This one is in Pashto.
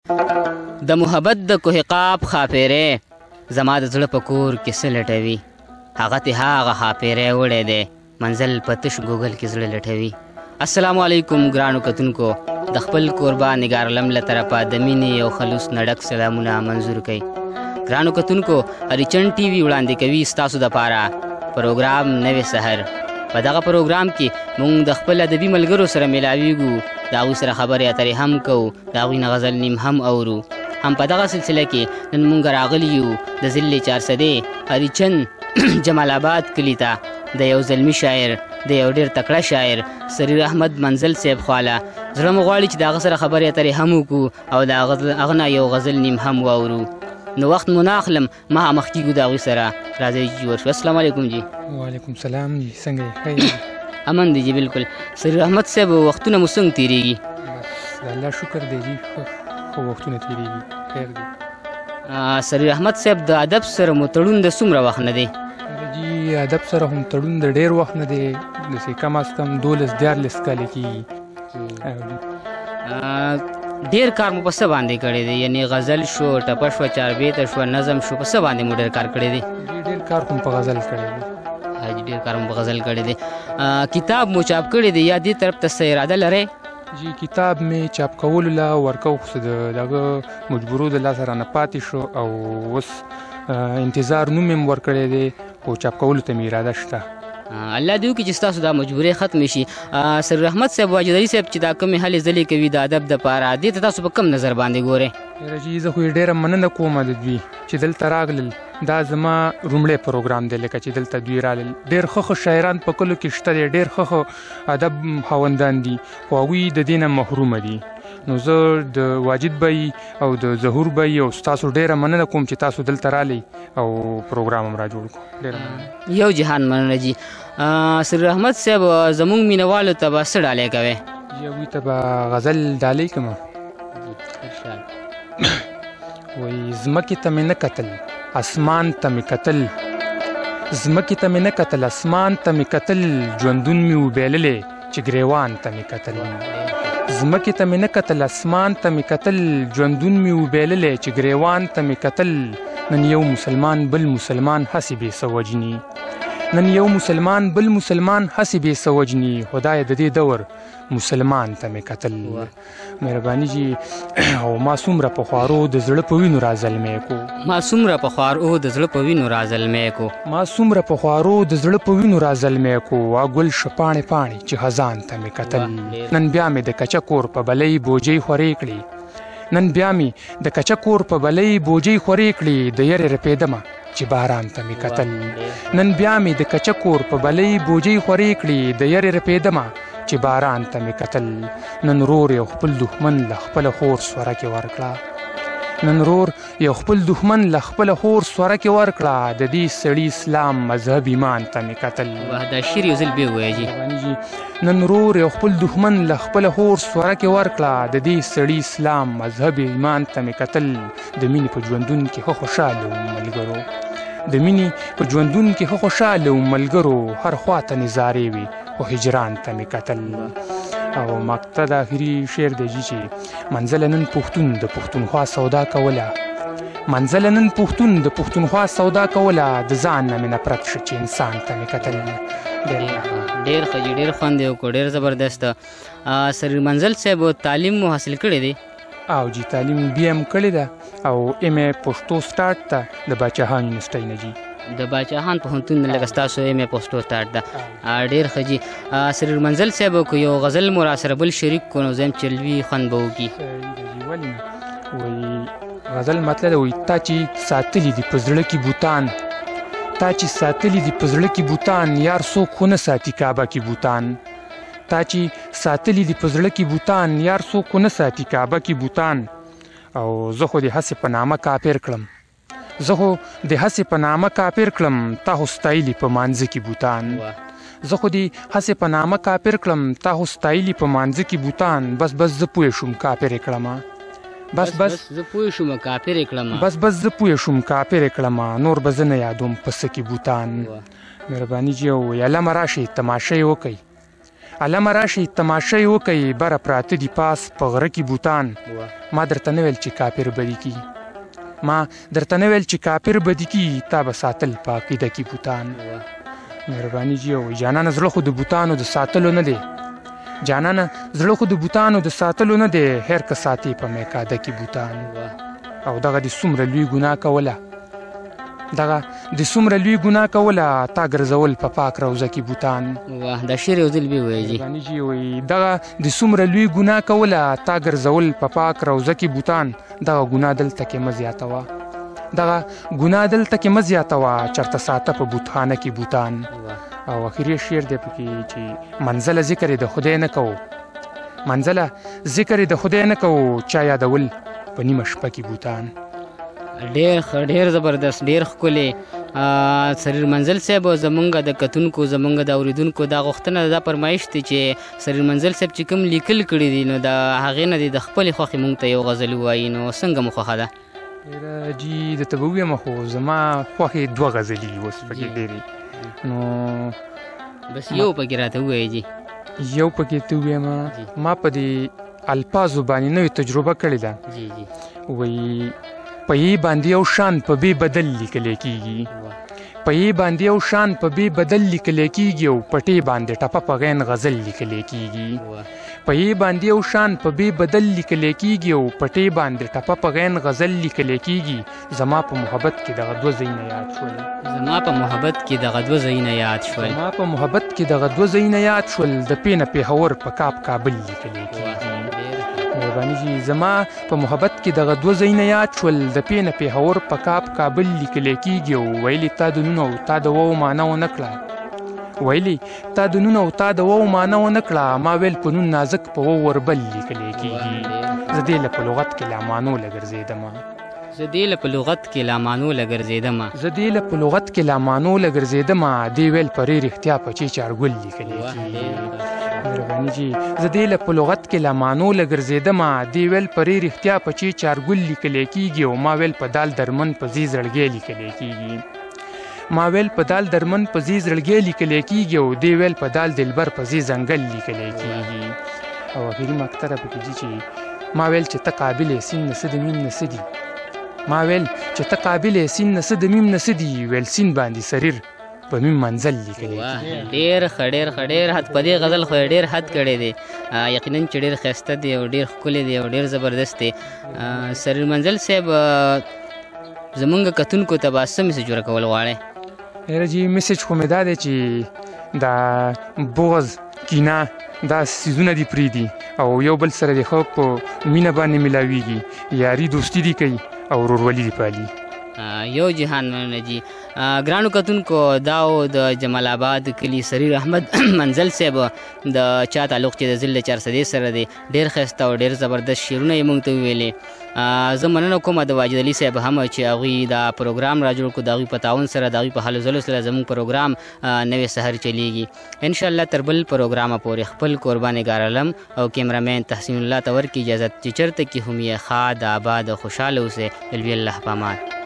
د محبت د کوه قاف خاپیرې زما د زړه په کور کې څه لټوي هغه ته هغه خاپیرې وړی دی منزل په تش ګوګل کې زړه لټوي. السلام علیکم ګرانو کتونکو، د خپل کوربا نگار لم له طرفه د مینې او خلوص نه ډک سلامونه منظور کړئ. ګرانو کتونکو، هریچن ټي وي وړاندې کوي ستاسو دپاره پروګرام نوې سحر. په دغه پروګرام کې موږ د خپل ادبي ملګرو سره میلاویږو، د هغوی سره خبرې اترې هم کوو، د هغوی نه غزل نیم هم اورو. هم په دغه سلسله کې نن موږ راغلي یو د ضلع چارسدې هریچن جمال آباد کلي ته د یو زلمي شاعر، د یو ډېر تکړه شاعر سریر احمد منزل صاحب خواله. زړه مو غواړي چې د هغه سره خبرې اترې هم وکړو او د هغه نه یو غزل نیم هم واورو. نو وخت مو نه اخلم، مخامخ کېږو د هغوی سره. راځئ چې ورشو. السلام علیکم جی. وعلیکم السلام جی، څنګه یې؟ امن دی جی. بالکل سریر احمد صاحب، وختونه مو څنګه تېرېږي؟ بس د الله شکر دی جی، ښه وختونه تېرېږي، خیر دی. سریر احمد صاحب، د ادب سره مو تړون د څومره وخت نه دی؟ جی ادب سره هم تړون د ډېر وخت نه دی، داسې کم از کم 12-14 کاله کېږي. ډېر کار مو په څه باندې کړی دی؟ یعنې غزل شو، ټپه شوه، چاربیته شوه، نظم شو، په څه باندې مو ډېر کار کړی دی؟ ډېر کار خو په غزل کړی دی. ډېر کار مو په غزل کړی دی. کتاب مو چاپ کړی دی یا دې طرف ته څه اراده لرئ؟ جی کتاب مې چاپ کولو له ورکو خو د هغه مجبورو د لاسه رانه پاتې شو او اوس انتظار نوم مې ورکړی دی، خو چاپ کولو ته مې اراده شته. الله دې وکړي چې ستاسو دا مجبورۍ ختمې شي. سریر احمد صاحب، واجدري صاحب چې دا کومې هلې ځلې کوي د ادب دپاره، دې ته تاسو په کوم نظر باندې ګورئ؟ یاره جي زه خو یې ډېره مننه کوم د دوی چې دلته راغلل. دا زما لومړی پروګرام دی لکه چې دلته دوی رالل. ډېر ښه شاعران په کلو کې شته دی، ډېر ښه ادب خاوندان دي، خو هغوی د دې نه محرومه دي. نو زه د واجد بی او د ظهور بی او ستاسو ډېره مننه کوم چې تاسو دلته رالی او پروګرام هم را جوړ کړو. ډېره مننه. یو جهان مننه جي. سریر احمد صاحب، زموږ مینهوالو ته به څه ډالۍ کوئ؟ جي هغوی ته به غزل ډالۍ کړم. وایي ځمکې ته مې نه کتل، اسمان ته مې کتل، ځمکې ته مې نه کتل، اسمان ته مې کتل، ژوندون مې وبیللی چې ګریوان ته مې کتل. ځمکې ته مې نه کتل، اسمان ته مې کتل، ژوندون مې وبیللی چې ګریوان ته مې کتل. نن یو مسلمان بل مسلمان هسې بې څه وجني، نن یو مسلمان بل مسلمان هسې بې څه وجني. خدای د دې دور مسلمان ته مې کتل. مهرباني جي. او ما څومره په خوارو د زړه په وینو را زلمی کو، ما څومره په خوارو د زړه په وینو را زلمی کو، ما څومره په خوارو د زړه په وینو را زلمی کو. وا ګل شه پاڼې پاڼې چې خزان ته مې کتل. نن بیا مې د کچه کور په بلۍ بوجۍ خورې کړې، نن بیا مې د کچه کور په بلۍ بوجۍ خورې کړې. د یرې رپېدمه چې باران ته مې کتل. نن بیا مې د کچه کور په بلۍ بوجۍ خورې کړې، د یرې رپېدمه چې باران ته مې کتل. نن رور یو خپل دښمن له خپله خور سوره کې ورکړه، نن رور یو خپل دښمن له خپله خور سوره کې ورکړه. د دې سړي اسلام مذهب ایمان ته مې کتل. دا شعر یو ځل بیا ووایه جي. نن رور یو خپل دښمن له خپله خور سوره کې ورکړه. د دې سړي اسلام مذهب ایمان ته مې کتل. د مینې په ژوندون کې ښه خوشحاله وم ملګرو، د مینې په ژوندون کې ښه خوشحاله وم ملګرو. هر خوا ته نظارې وي خو هجران ته مې کتل. او مقطع د آخري شعر دی جي چې منزله نن پښتون د پښتونخوا سودا کوله، منزله نن پښتون د پښتونخوا سودا کوله. د ځان نه مې نفرت شه چې انسان ته مې کتل. ډېر ښه جي، ډېر خوند یې وکړو، ډېر زبردست. سریر منزل صاحب، تعلیم مو حاصل کړی دی؟ او جي تعلیم بیا هم کړې ده او ایم ای پښتو سټارټ ده د باچاهان یونیورسټۍ نه جي. د باچاهان پوهنتون نه لکه ستاسو ایم ای پښتو سټارټ ده. ډېر ښه جي. سریر منزل صاحب، که یو غزل مو را سره بل شریک کړو نو زه هم چې لوی خوند به وکړي. ولې نه؟ وایي غزل مطلب ده، وایي تا چې ساتلي دي په زړه کې بوتان، تا چې ساتلي دي په زړه کې بوتان، یار څوک خو نه ساتي کعبه کې بوتان. تا چې ساتلي دي په زړه کې بوتان، یار څوک خو نه ساتي کعبه کې بوتان. او زه خو دې هسې په نامه کافر کړم، زه خو د هسې په نامه کافر کړم، تا خو ستایلي په مانځه کې بوتان. زه خو دې هسې په نامه کافر کړم، تا خو ستایلي په مانځه کې بوتان. بس بس زه پوه شوم کافر یې کړمه، بس بس زه پوه شوم کافر یې کړمه، بس بس زه پوه شوم کافر یې کړمه. نور به زه نه یادوم په څه کې بوتان. مهرباني جي. او علامه راشئ تماشه یې وکئ، علامه راشي تماشا یې وکئ بره پراته دي پاس په غره کې بوتان ما درته نه ویل چې کافر بدي کي ما درته نه ویل چې کافر بدي کي تا به ساتل په عقیده کې بوتان مهرباني جي وایي جانانه زړه خو د بوتانو د ساتلو نه دی جانانه زړه خو د بوتانو د ساتلو نه دی هر که ساتي په میکاده کې بوتان او دغه د څومره لوی ګناه کوله دغه د څومره لوی ګناه کوله تا ګرځول په پاک روضه کې بوتان واه دا شعر یو ځل بیا ووایه جي مهرباني جي وایي دغه د څومره لوی ګناه کوله تا ګرځول په پاک روضه کې بوتان دغه ګناه دلته کې مه زیاتوه دغه ګناه دلته کې مه زیاتوه چېرته ساته په بوتخانه کې بوتان او اخري شعر دی پکې چې منزله ذکر یې د خدای نه کوو منزله ذکر یې د خدای نه کوو چا یادول په نیمه شپه کې بوتان ډېر زبردست ډېر ښکلی سریر منزل صاحب زمونږ د کتونکو زمونږ د اورېدونکو دا غوښتنه دا فرمایش دی چې سریر منزل صاحب چې کوم لیکل کړي دي نو د هغې نه دي د خپلې خوښې مونږ ته یو غزل ووایي نو څنګه مو خوښه ده جي درته به ووایم خو زما خوښې دوه غزلې دي اوس پکې ډېرې نو بس یو پکې راته ووایي جي یو پکې ته ووایم ما په دې الفاظو باندې نوې تجربه کړې ده جي جي وایي په یې باندې یو شان په بې بدل لیکلی کېږي په یې باندې یو شان په بې بدل لیکلی کېږي او پټې باندې ټپه په غین غزل لیکلی کېږي په یې باندې یو شان په بې بدل لیکلی کېږي او پټې باندې ټپه په غین غزل لیکلی کېږي زما په محبت کې دغه دوه ځایونه یاد شول زما په محبت کې دغه دوه ځایونه یاد شول زما په محبت کې دغه دوه ځایونه یاد شول د پېنه پېښور په کابل لیکلی کېږي مهرباني جي زما په محبت کې دغه دوه ځایونه یاد شول د پېنه پېښور په کابل لیکلی کېږي او ویلي تا د نونو او تا د وو معنه ونه کړه ویلي تا د نونو او تا د وو معنه ونه کړه ما ویل په نون نازک په وو وربل لیکلی کېږي زه دې له په لغت کې لا معنو لګرځېدمه زه دې له په لغت کې لا معنو لګرځېدمه زه دې له په لغت کې لا معنو لګرځېدمه دې ویل پرې رښتیا په چې چارګل لیکلی کېږي مهرباني جي زه دې له په لغت کې لا معنو لګرځېدمه دې ویل پرې رښتیا په چې چارګل لیکلی کېږي او ما ویل په دال درمن په زی زړګی لیکلی کېږي ما ویل په دال درمن په زی زړګی لیکلی کېږي او دې ویل په دال دلبر په زی ځنګل لیکلی کېږي او اخري مقطره پکې دي چې ما ویل چې ته قابل سین نه څه د میم نه څه دي ما ویل چې ته قابل سین نه څه د میم نه څه دي ویل سین باندې سریر په میم منزل لیکلی ډېر ښه ډېر ښه ډېر حد په دې غزل خو یې ډېر حد کړی دی یقینا چې ډېر ښایسته دی او ډېر ښکلی دی او ډېر زبردست دی سریر منزل صاحب زمونږ کتونکو ته به څه میسج ورکول غواړئ یاره جي میسج خو مې دا دی چې دا بغض کینه دا څیزونه دي پرېږدي او یو بل سره د ښه په مینه باندې ملاویږي یاري دوستي دي کوي او ورورولي دي پالي یو جهان مننه جي ګرانو کتونکو دا و د جمال آباد کلي سریر احمد منزل صاحب د چا تعلق چې د ضلع 400 سره دی ډېر ښایسته او ډېر زبردست شعرونه یې موږ ته وویلې زه مننه کوم د واجد علي صاحب هم چې هغوی دا پروګرام را جوړ کړو د هغوی په تعاون سره د هغوی په هلو ځلو سره زموږ پروګرام نوې سحر چلیږي انشاءالله تر بل پروګرامه پورې خپل قربانګار علم او کیمرامین تحسین الله ته ورکړي اجازت چې چېرته کې هم یې ښاد آباد خوشحاله اوسئ الوی الله په امان